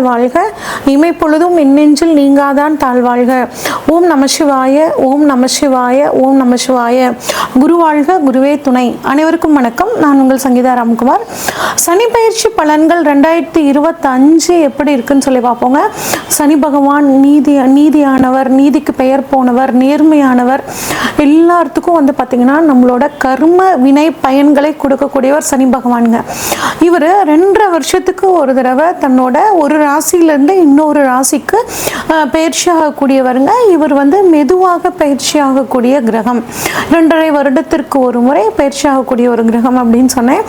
வாழ்க. இமைப்பொழுதும் எண்ணெஞ்சில் நீங்காதான் தாழ்வாழ்க. ஓம் நம சிவாய, ஓம் நம சிவாய, ஓம் நம சிவாய. குரு வாழ்க, குருவே துணை. அனைவருக்கும் வணக்கம். நான் உங்கள் சங்கீதா ராம்குமார். சனி பயிற்சி பலன்கள் 2025 எப்படி இருக்குன்னு சொல்லி பார்ப்போங்க. சனி பகவான் நீதியானவர், நீதிக்கு பெயர் போனவர், நேர்மையானவர். எல்லாத்துக்கும் பார்த்தீங்கன்னா நம்மளோட கர்ம வினை பயன்களை கொடுக்கக்கூடியவர் சனி பகவானுங்க. இவர் 2.5 வருஷத்துக்கு ஒரு தடவை தன்னோட ஒரு ராசியிலேருந்து இன்னொரு ராசிக்கு பயிற்சி ஆகக்கூடியவருங்க. இவர் மெதுவாக பயிற்சி ஆகக்கூடிய கிரகம். 2.5 வருடத்திற்கு ஒரு முறை பயிற்சி ஆகக்கூடிய ஒரு கிரகம் அப்படின்னு சொன்னேன்.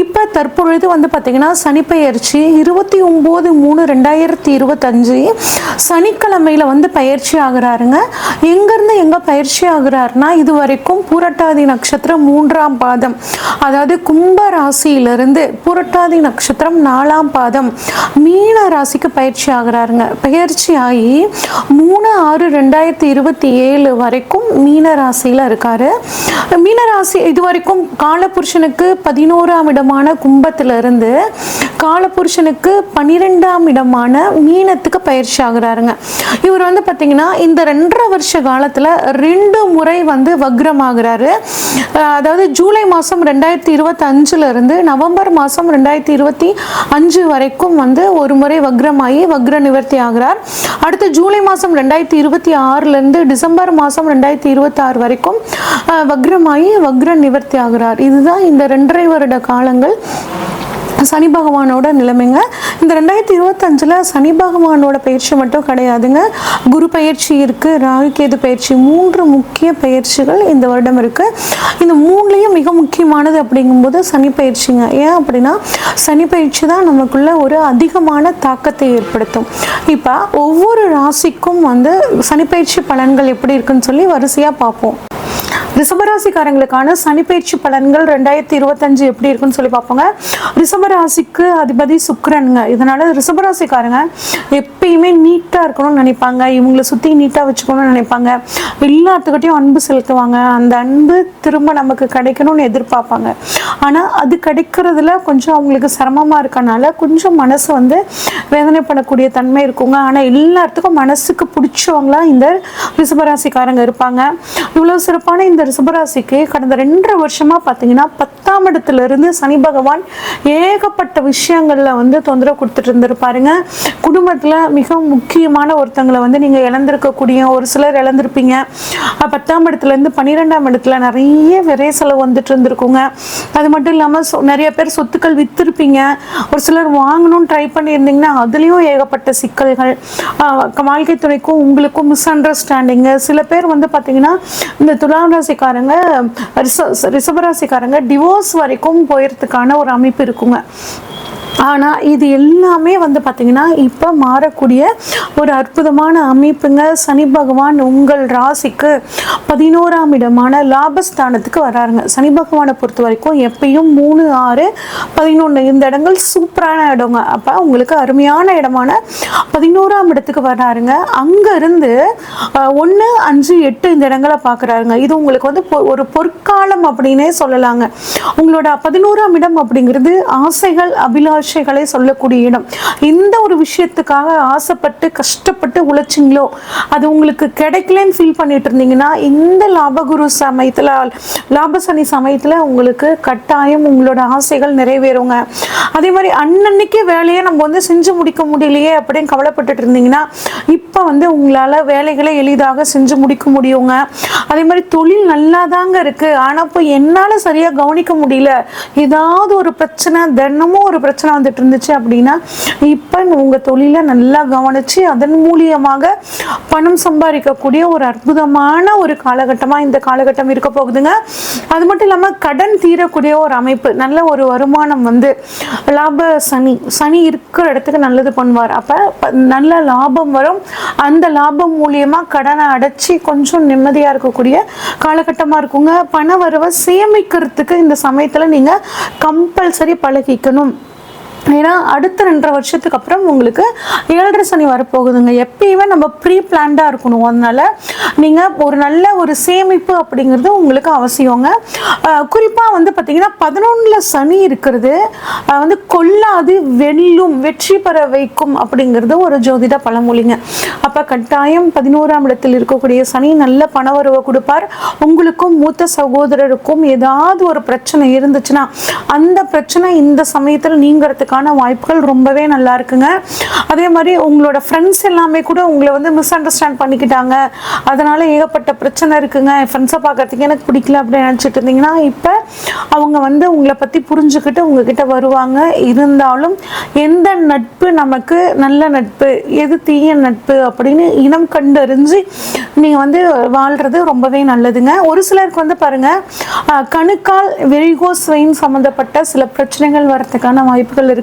இப்போ தற்பொழுது பார்த்தீங்கன்னா சனி பயிற்சி 29/3/2025 சனிக்கிழமையில் பயிற்சி ஆகிறாருங்க. எங்கேருந்து எங்கே பயிற்சி ஆகிறாருன்னா, இது வரைக்கும் பூரட்டாதி நட்சத்திரம் 3ஆம் பாதம், அதாவது கும்ப ராசியிலிருந்து பூரட்டாதி நட்சத்திரம் 4ஆம் பாதம் மீன ராசிக்கு பயிற்சி ஆகிறாருங்க. பயிற்சி ஆகி 3/6/2027 வரைக்கும் மீன ராசியில் இருக்காரு. மீனராசி இது வரைக்கும் காலபுருஷனுக்கு 11ஆம் இடமான கும்பத்திலிருந்து காலபுருஷனுக்கு 12ஆம் இடமான மீனத்துக்கு பயிற்சி ஆகிறாருங்க. இவர் பார்த்தீங்கன்னா இந்த 2.5 வருஷ காலத்தில் 2 முறை வக்ரம் ஆகிறாரு. அதாவது ஜூலை மாதம் 2025 இருந்து நவம்பர் மாதம் 2025 வரைக்கும் ஒரு முறை வக்ரமாகி வக்ர நிவர்த்தி ஆகிறார். அடுத்து ஜூலை மாதம் 2026 இருந்து டிசம்பர் மாதம் 2026 வரைக்கும் வக்ரமாகி வக்ர நிவர்த்தி ஆகிறார். இதுதான் இந்த 2.5 வருட காலங்கள் சனி பகவானோட நிலைமைங்க. இந்த 2025 சனி பகவானோட பயிற்சி மட்டும் கிடையாதுங்க. குரு பயிற்சி இருக்கு, ராகு கேது பயிற்சி, 3 முக்கிய பயிற்சிகள் இந்த வருடம் இருக்கு. இந்த 3லையும் மிக முக்கியமானது அப்படிங்கும்போது சனி பயிற்சிங்க. ஏன் அப்படின்னா சனி பயிற்சி தான் நமக்குள்ள ஒரு அதிகமான தாக்கத்தை ஏற்படுத்தும். இப்போ ஒவ்வொரு ராசிக்கும் சனி பயிற்சி பலன்கள் எப்படி இருக்குன்னு சொல்லி வரிசையா பார்ப்போம். ரிஷபராசிக்காரங்களுக்கான சனிப்பயிற்சி பலன்கள் 2025 எப்படி இருக்குன்னு சொல்லி பார்ப்போங்க. ரிஷபராசிக்கு அதிபதி சுக்கிரனுங்க. இதனால ரிஷபராசிக்காரங்க எப்பயுமே நீட்டா இருக்கணும்னு நினைப்பாங்க. இவங்களை சுத்தி நீட்டா வச்சுக்கணும்னு நினைப்பாங்க. எல்லாத்துக்கிட்டையும் அன்பு செலுத்துவாங்க. அந்த அன்பு திரும்ப நமக்கு கிடைக்கணும்னு எதிர்பார்ப்பாங்க. ஆனா அது கிடைக்கிறதுல கொஞ்சம் அவங்களுக்கு சிரமமா இருக்கனால கொஞ்சம் மனசு வேதனைப்படக்கூடிய தன்மை இருக்குங்க. ஆனா எல்லாத்துக்கும் மனசுக்கு பிடிச்சவங்களா இந்த ரிஷபராசிக்காரங்க இருப்பாங்க. இவ்வளவு சிறப்பான இந்த ரிஷபராசிக்கு கடந்த 2.5 வருஷமா பார்த்தீங்கன்னா 10ஆம் இடத்துல இருந்து சனி பகவான் ஏகப்பட்ட விஷயங்கள்ல தொந்தரவு கொடுத்துட்டு இருந்திருப்பாருங்க. குடும்பத்துல மிக முக்கியமான ஒருத்தங்களை நீங்க இழந்திருக்கக்கூடிய ஒரு சிலர் இழந்திருப்பீங்க. 10ஆம் இடத்துல இருந்து 12ஆம் இடத்துல நிறைய விரை செலவு வந்துட்டு இருந்திருக்குங்க. அது மட்டும் இல்லாம நிறைய பேர் சொத்துக்கள் வித்திருப்பீங்க. ஒரு சிலர் வாங்கணும்னு ட்ரை பண்ணியிருந்தீங்கன்னா அதுலயும் ஏகப்பட்ட சிக்கல்கள். வாழ்க்கை துணைக்கும் உங்களுக்கும் மிஸ் அண்டர்ஸ்டாண்டிங். சில பேர் பார்த்தீங்கன்னா இந்த துலாம் ராசிக்காரங்க ரிஷபராசிக்காரங்க டிவோர்ஸ் வரைக்கும் போயிறதுக்கான ஒரு அமைப்பு இருக்குங்க. ஆனால் இது எல்லாமே பார்த்தீங்கன்னா இப்போ மாறக்கூடிய ஒரு அற்புதமான அமைப்புங்க. சனி பகவான் உங்கள் ராசிக்கு 11ஆம் இடமான லாபஸ்தானத்துக்கு வராருங்க. சனி பகவானை பொறுத்த வரைக்கும் எப்பயும் 3, 6, 11 இந்த இடங்கள் சூப்பரான இடங்க. அப்போ உங்களுக்கு அருமையான இடமான 11ஆம் இடத்துக்கு வர்றாருங்க. அங்கேருந்து 1, 5, 8 இந்த இடங்களை பார்க்குறாருங்க. இது உங்களுக்கு ஒரு பொற்காலம் அப்படின்னே சொல்லலாங்க. உங்களோட 11ஆம் இடம் அப்படிங்கிறது ஆசைகள், அபிலாஷைகளை சொல்லக்கூடிய இடம். இந்த ஒரு விஷயத்துக்காக ஆசைப்பட்டு கஷ்டப்பட்டு உழைச்சிங்களோ அது உங்களுக்கு கிடைக்கலன்னு ஃபீல் பண்ணிட்டு இருந்தீங்கன்னா இந்த லாபகுரு சமயத்துல, லாபசனி சமயத்துல உங்களுக்கு கட்டாயம் உங்களோட ஆசைகள் நிறைவேறுங்க. அதே மாதிரி அன்னன்னைக்கு வேலையை நம்ம செஞ்சு முடிக்க முடியலையே அப்படின்னு கவலைப்பட்டுட்டு இருந்தீங்கன்னா இப்போ உங்களால வேலைகளை எளிதாக செஞ்சு முடிக்க முடியுங்க. அதே மாதிரி தொழில் நல்லா தாங்க இருக்கு, ஆனா இப்போ என்னால சரியா கவனிக்க முடியல, ஏதாவது ஒரு பிரச்சனை, தினமும் ஒரு பிரச்சனை வந்துட்டு இருந்துச்சு அப்படின்னா இப்போ உங்க தொழிலை நல்லா கவனிச்சு அதன் மூலியமாக பணம் சம்பாதிக்கக்கூடிய ஒரு அற்புதமான ஒரு காலகட்டமா இந்த காலகட்டம் இருக்க போகுதுங்க. அது மட்டும் இல்லாம கடன் தீரக்கூடிய ஒரு அமைப்பு, நல்ல ஒரு வருமானம் லாப சனி இருக்கிற இடத்துக்கு நல்லது பண்ணுவார். அப்ப நல்ல லாபம் வரும். அந்த லாபம் மூலியமா கடனை அடைச்சி கொஞ்சம் நிம்மதியா இருக்கக்கூடிய காலகட்டமா இருக்குங்க. பண வரவை சேமிக்கிறதுக்கு இந்த சமயத்துல நீங்க கம்பல்சரி பழகிக்கணும். ஏன்னா அடுத்த 2.5 வருஷத்துக்கு அப்புறம் உங்களுக்கு 7.5 சனி வரப்போகுதுங்க. எப்பயுமே நம்ம ப்ரீ பிளான்டாக இருக்கணும். அதனால நீங்கள் ஒரு நல்ல ஒரு சேமிப்பு அப்படிங்கிறது உங்களுக்கு அவசியங்க. குறிப்பாக வந்து பார்த்தீங்கன்னா 11ல் சனி இருக்கிறது வந்து கொல்லாது வெல்லும், வெற்றி பெற வைக்கும் அப்படிங்கிறது ஒரு ஜோதிட பழமொழிங்க. அப்போ கட்டாயம் 11ஆம் இடத்தில் இருக்கக்கூடிய சனி நல்ல பணவரவை கொடுப்பார். உங்களுக்கும் மூத்த சகோதரருக்கும் ஏதாவது ஒரு பிரச்சனை இருந்துச்சுன்னா அந்த பிரச்சனை இந்த சமயத்தில் நீங்கிறதுக்கான வாய்ப்புகள் ரொம்பவே நல்லா இருக்குங்க. அதே மாதிரி உங்களோட ஃப்ரெண்ட்ஸ் எல்லாமே கூட உங்களை வந்து மிஸ் அண்டர்ஸ்டாண்ட் பண்ணிக்கிட்டாங்க, அதனால ஏகப்பட்ட பிரச்சனை இருக்குங்க, ஃப்ரெண்ட்ஸை பார்க்கறதுக்கு எனக்கு பிடிக்கல அப்படின்னு நினச்சிட்டு இருந்தீங்கன்னா இப்போ அவங்க வந்து உங்களை பற்றி புரிஞ்சுக்கிட்டு உங்ககிட்ட வருவாங்க. இருந்தாலும் எந்த நட்பு நமக்கு நல்ல நட்பு, எது தீய நட்பு அப்படின்னு இனம் கண்டறிஞ்சு நீங்கள் வந்து வாழ்கிறது ரொம்பவே நல்லதுங்க. ஒரு சிலருக்கு வந்து பாருங்கள், கணுக்கால் வெரிகோஸ் வெயின் சம்மந்தப்பட்ட சில பிரச்சனைகள் வரதுக்கான வாய்ப்புகள் இருக்குது.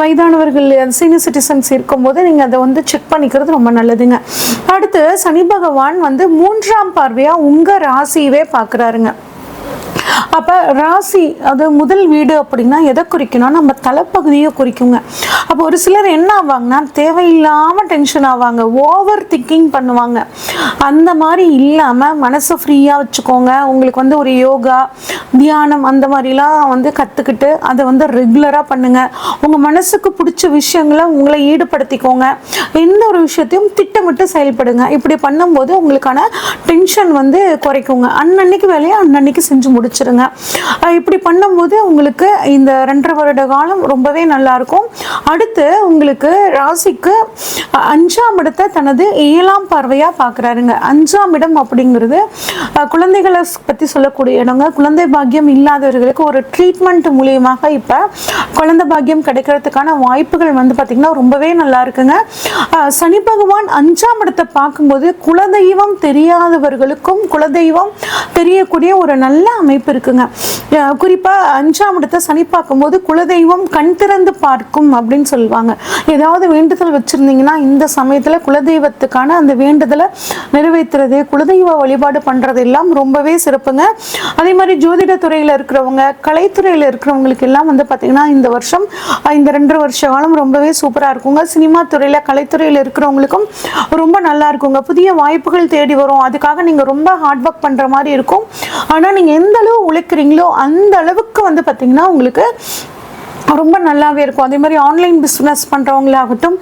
வயதானவர்கள் சீனியர் சிட்டிசன்ஸ் இருக்கும்போது நீங்கள் அதை வந்து செக் பண்ணிக்கிறது ரொம்ப நல்லதுங்க. அடுத்து சனி பகவான் வந்து 3ஆம் பார்வையாக உங்கள் ராசியவே பார்க்குறாருங்க. அப்போ ராசி அது முதல் வீடு அப்படின்னா எதை குறிக்கணும், நம்ம தலைப்பகுதியை குறிக்குங்க. அப்போ ஒரு சிலர் என்ன ஆவாங்கன்னா தேவையில்லாமல் டென்ஷன் ஆவாங்க, ஓவர் திங்கிங் பண்ணுவாங்க. அந்த மாதிரி இல்லாமல் மனசை ஃப்ரீயாக வச்சுக்கோங்க. உங்களுக்கு வந்து ஒரு யோகா தியானம் அந்த மாதிரிலாம் வந்து கற்றுக்கிட்டு அதை வந்து ரெகுலராக பண்ணுங்கள். உங்கள் மனசுக்கு பிடிச்ச விஷயங்களை உங்களை ஈடுபடுத்திக்கோங்க. எந்த ஒரு விஷயத்தையும் திட்டமிட்டு செயல்படுங்க. இப்படி பண்ணும்போது உங்களுக்கான டென்ஷன் வந்து குறைக்குங்க. அன்னன்னைக்கு வேலையை அன்னன்னைக்கு செஞ்சு முடிச்சிருங்க. இப்படி பண்ணும்போது உங்களுக்கு இந்த 2.5 வருட காலம் ரொம்பவே நல்லா இருக்கும். அடுத்து உங்களுக்கு ராசிக்கு 5ஆம் இடத்தை தனது 7ஆம் பார்வையா பார்க்குறாருங்க. 5ஆம் இடம் அப்படிங்கிறது குழந்தைகளை பற்றி சொல்லக்கூடிய இடங்க. குழந்தை பாக்கியம் இல்லாதவர்களுக்கு ஒரு ட்ரீட்மெண்ட் மூலியமாக இப்போ குழந்தை பாக்கியம் கிடைக்கிறதுக்கான வாய்ப்புகள் வந்து பார்த்திங்கன்னா ரொம்பவே நல்லா இருக்குங்க. சனி பகவான் 5ஆம் இடத்தை பார்க்கும்போது குலதெய்வம் தெரியாதவர்களுக்கும் குலதெய்வம் தெரியக்கூடிய ஒரு நல்ல அமைப்பு இருக்குங்க. குறிப்பாக 5ஆம் இடத்தை சனி பார்க்கும்போது குலதெய்வம் கண் திறந்து பார்க்கும் அப்படின்னு சொல்லுவாங்க. ஏதாவது வேண்டுதல் வச்சுருந்தீங்கன்னா இந்த சமயத்தில் குலதெய்வத்துக்கான அந்த வேண்டுதலை நிறைவேற்றுறது, குலதெய்வ வழிபாடு பண்ணுறது எல்லாம் ரொம்பவே சிறப்புங்க. அதே மாதிரி ஜோதிட துறையில் இருக்கிறவங்க, கலைத்துறையில் இருக்கிறவங்களுக்கு எல்லாம் வந்து பார்த்திங்கன்னா இந்த வருஷம் இந்த 2.5 வருஷ காலம் ரொம்பவே சூப்பராக இருக்குங்க. சினிமா துறையில் கலைத்துறையில் இருக்கிறவங்களுக்கும் ரொம்ப நல்லா இருக்குங்க. புதிய வாய்ப்புகள் தேடி வரும். அதுக்காக நீங்கள் ரொம்ப ஹார்ட் ஒர்க் பண்ணுற மாதிரி இருக்கும். ஆனால் நீங்கள் எந்த அளவு உழைக்கிறீங்களோ அந்த அளவுக்கு வந்து பார்த்தீங்கன்னா உங்களுக்கு ரொம்ப நல்லாவே இருக்கும். அதே மாதிரி ஆன்லைன் பிஸ்னஸ் பண்ணுறவங்களாகட்டும்,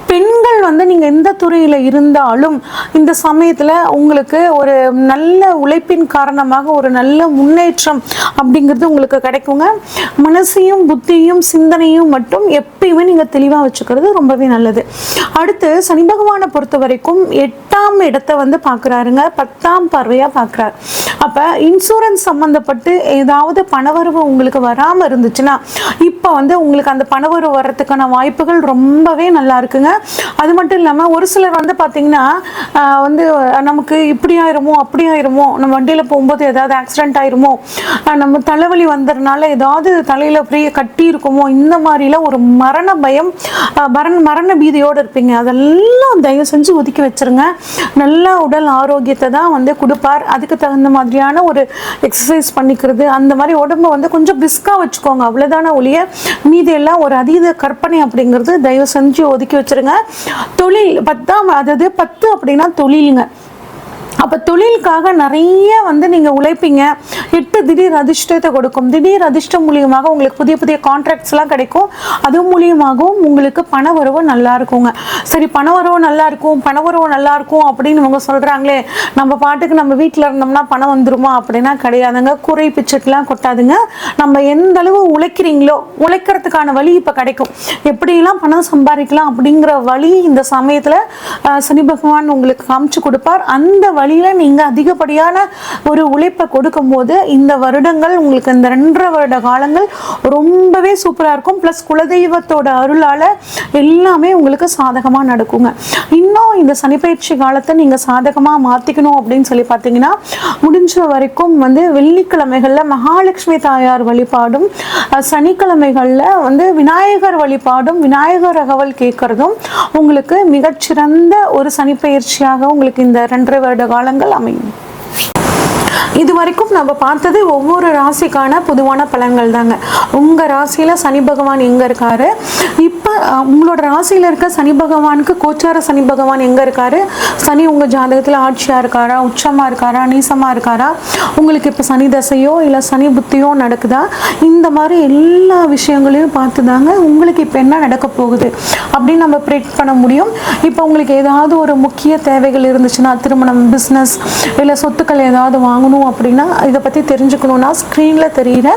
பெண்கள் வந்து நீங்கள் எந்த துறையில் இருந்தாலும் இந்த சமயத்தில் உங்களுக்கு ஒரு நல்ல உழைப்பின் காரணமாக ஒரு நல்ல முன்னேற்றம் அப்படிங்கிறது உங்களுக்கு கிடைக்குங்க. மனசையும் புத்தியும் சிந்தனையும் மட்டும் எப்பயுமே நீங்கள் தெளிவாக வச்சுக்கிறது ரொம்பவே நல்லது. அடுத்து சனி பகவானை பொறுத்த வரைக்கும் 8ஆம் இடத்தை வந்து பார்க்குறாருங்க, 10ஆம் பார்வையாக பார்க்குறாரு. அப்போ இன்சூரன்ஸ் சம்மந்தப்பட்டு ஏதாவது பணவரவு உங்களுக்கு வராமல் இருந்துச்சுன்னா இப்போ வந்து உங்களுக்கு அந்த பணவரவு வர்றதுக்கான வாய்ப்புகள் ரொம்பவே நல்லா இருக்குங்க. அது மட்டும் இல்லாமல் ஒரு சிலர் வந்து பார்த்தீங்கன்னா வந்து நமக்கு இப்படி ஆயிருமோ அப்படி ஆயிருமோ, நம்ம வண்டியில் போகும்போது ஏதாவது ஆக்சிடென்ட் ஆயிருமோ, நம்ம தலைவலி வந்ததுனால ஏதாவது தலையில் அப்படியே கட்டி இருக்குமோ, இந்த மாதிரிலாம் ஒரு மரண பயம் மரண பீதியோடு இருப்பீங்க. அதெல்லாம் தயவு செஞ்சு ஒதுக்கி வச்சிருங்க. நல்ல உடல் ஆரோக்கியத்தை தான் வந்து கொடுப்பார். அதுக்கு தகுந்த மாதிரியான ஒரு எக்ஸசைஸ் பண்ணிக்கிறது, அந்த மாதிரி உடம்பை வந்து கொஞ்சம் பிஸ்காக வச்சுக்கோங்க. அவ்வளோதான ஒழிய மீதி எல்லாம் ஒரு அதீத கற்பனை அப்படிங்கிறது தயவு செஞ்சு ஒதுக்கி வச்சிருங்க. தொழில் 10ஆம், அதாவது 10 அப்படின்னா தொழிலுங்க. அப்போ தொழிலுக்காக நிறைய வந்து நீங்கள் உழைப்பீங்க. 8 திடீர் அதிர்ஷ்டத்தை கொடுக்கும். திடீர் அதிர்ஷ்டம் மூலியமாக உங்களுக்கு புதிய புதிய கான்ட்ராக்ட்ஸ்லாம் கிடைக்கும். அது மூலியமாகவும் உங்களுக்கு பணவரவு நல்லா இருக்குங்க. சரி, பணவரவு நல்லா இருக்கும் அப்படின்னு இவங்க சொல்கிறாங்களே, நம்ம பாட்டுக்கு நம்ம வீட்டில் இருந்தோம்னா பணம் வந்துருமா அப்படின்னா கிடையாதுங்க. குறை பிச்சுட்டுலாம் கொட்டாதுங்க. நம்ம எந்த அளவு உழைக்கிறீங்களோ உழைக்கிறதுக்கான வழி இப்போ கிடைக்கும். எப்படிலாம் பணம் சம்பாதிக்கலாம் அப்படிங்கிற வழி இந்த சமயத்தில் சனி பகவான் உங்களுக்கு காமிச்சு கொடுப்பார். அந்த வழியில் நீங்கள் அதிகப்படியான ஒரு உழைப்பை கொடுக்கும்போது இந்த வருடங்கள் உங்களுக்கு இந்த 2.5 வருட காலங்கள் ரொம்பவே சூப்பராக இருக்கும். ப்ளஸ் குலதெய்வத்தோட அருளால் எல்லாமே உங்களுக்கு சாதகமாக நடக்குங்க. இன்னும் இந்த சனிப்பயிற்சி காலத்தை நீங்கள் சாதகமாக மாற்றிக்கணும் அப்படின்னு சொல்லி பார்த்தீங்கன்னா, முடிஞ்ச வரைக்கும் வந்து வெள்ளிக்கிழமைகளில் மகாலட்சுமி தாயார் வழிபாடும், சனிக்கிழமைகளில் வந்து விநாயகர் வழிபாடும், விநாயகர் அகவல் கேட்கறதும் உங்களுக்கு மிகச்சிறந்த ஒரு சனிப்பயிற்சியாக உங்களுக்கு இந்த 2.5 வருட காலங்கள் அமையும். இது வரைக்கும் நம்ம பார்த்தது ஒவ்வொரு ராசிக்கான பொதுவான பலன்கள் தாங்க. உங்கள் ராசியில் சனி பகவான் எங்கே இருக்காரு, இப்போ உங்களோட ராசியில் இருக்க சனி பகவானுக்கு கோச்சார சனி பகவான் எங்கே இருக்காரு, சனி உங்கள் ஜாதகத்தில் ஆட்சியாக இருக்காரா, உச்சமாக இருக்காரா, நீசமாக இருக்காரா, உங்களுக்கு இப்போ சனி தசையோ இல்லை சனி புத்தியோ நடக்குதா, இந்த மாதிரி எல்லா விஷயங்களையும் பார்த்து தாங்க உங்களுக்கு இப்போ என்ன நடக்க போகுது அப்படின்னு நம்ம ப்ரெடிக்ட் பண்ண முடியும். இப்போ உங்களுக்கு ஏதாவது ஒரு முக்கிய தேவைகள் இருந்துச்சுன்னா, திருமணம், பிஸ்னஸ் இல்லை சொத்துக்கள் ஏதாவது வாங்கணும் அப்படின்னா, இதை பற்றி தெரிஞ்சுக்கணுன்னா ஸ்க்ரீனில் தெரிகிற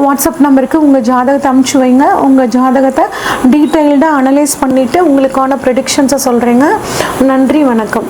வாட்ஸ்அப் நம்பருக்கு உங்கள் ஜாதகத்தை அனுப்பிச்சி வைங்க. உங்கள் ஜாதகத்தை டீட்டெயில்டாக அனலைஸ் பண்ணிவிட்டு உங்களுக்கான ப்ரெடிக்ஷன்ஸை சொல்கிறேங்க. நன்றி, வணக்கம்.